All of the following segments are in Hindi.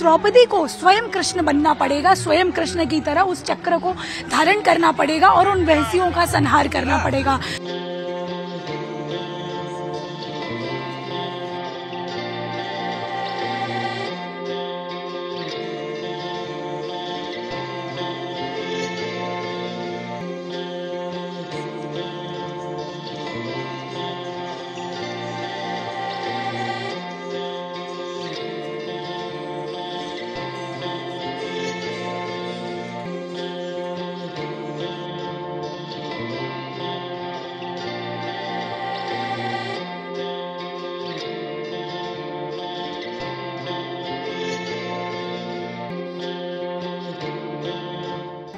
द्रौपदी को स्वयं कृष्ण बनना पड़ेगा, स्वयं कृष्ण की तरह उस चक्र को धारण करना पड़ेगा और उन वहसियों का संहार करना पड़ेगा।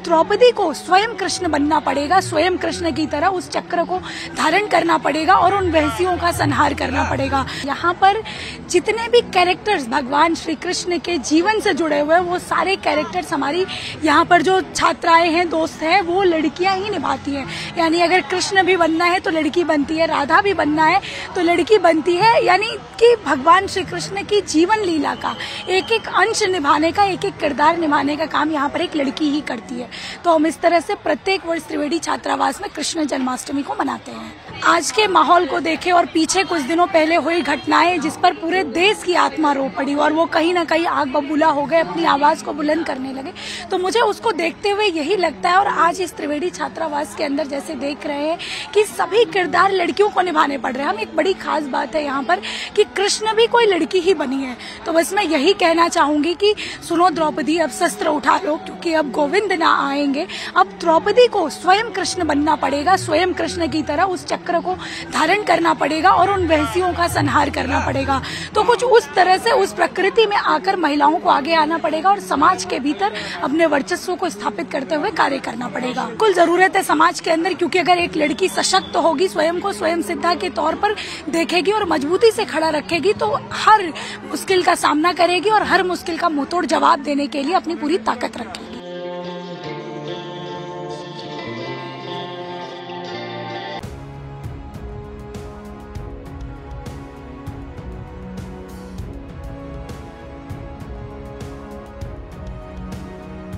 द्रौपदी को स्वयं कृष्ण बनना पड़ेगा, स्वयं कृष्ण की तरह उस चक्र को धारण करना पड़ेगा और उन वहसियों का संहार करना पड़ेगा। यहाँ पर जितने भी कैरेक्टर्स भगवान श्री कृष्ण के जीवन से जुड़े हुए हैं वो सारे कैरेक्टर्स हमारी यहाँ पर जो छात्राएं हैं, दोस्त हैं, वो लड़कियां ही निभाती हैं। यानी अगर कृष्ण भी बनना है तो लड़की बनती है, राधा भी बनना है तो लड़की बनती है। यानी कि भगवान श्री कृष्ण की जीवन लीला का एक एक अंश निभाने का, एक एक किरदार निभाने का काम यहाँ पर एक लड़की ही करती है। तो हम इस तरह से प्रत्येक वर्ष त्रिवेणी छात्रावास में कृष्ण जन्माष्टमी को मनाते हैं। आज के माहौल को देखें और पीछे कुछ दिनों पहले हुई घटनाएं जिस पर पूरे देश की आत्मा रो पड़ी और वो कहीं ना कहीं आग बबूला हो गए, अपनी आवाज को बुलंद करने लगे, तो मुझे उसको देखते हुए यही लगता है। और आज इस त्रिवेणी छात्रावास के अंदर जैसे देख रहे हैं कि सभी किरदार लड़कियों को निभाने पड़ रहे हैं। हम एक बड़ी खास बात है यहाँ पर कि कृष्ण भी कोई लड़की ही बनी है। तो बस मैं यही कहना चाहूंगी कि सुनो द्रौपदी, अब शस्त्र उठा लो, क्योंकि अब गोविंद ना आएंगे। अब द्रौपदी को स्वयं कृष्ण बनना पड़ेगा, स्वयं कृष्ण की तरह उस चक्र को धारण करना पड़ेगा और उन वहसियों का संहार करना पड़ेगा। तो कुछ उस तरह से उस प्रकृति में आकर महिलाओं को आगे आना पड़ेगा और समाज के भीतर अपने वर्चस्व को स्थापित करते हुए कार्य करना पड़ेगा। कुल जरूरत है समाज के अंदर, क्योंकि अगर एक लड़की सशक्त होगी, स्वयं को स्वयं सिद्धा के तौर पर देखेगी और मजबूती से खड़ा रखेगी, तो हर मुश्किल का सामना करेगी और हर मुश्किल का मुंहतोड़ जवाब देने के लिए अपनी पूरी ताकत रखेगी।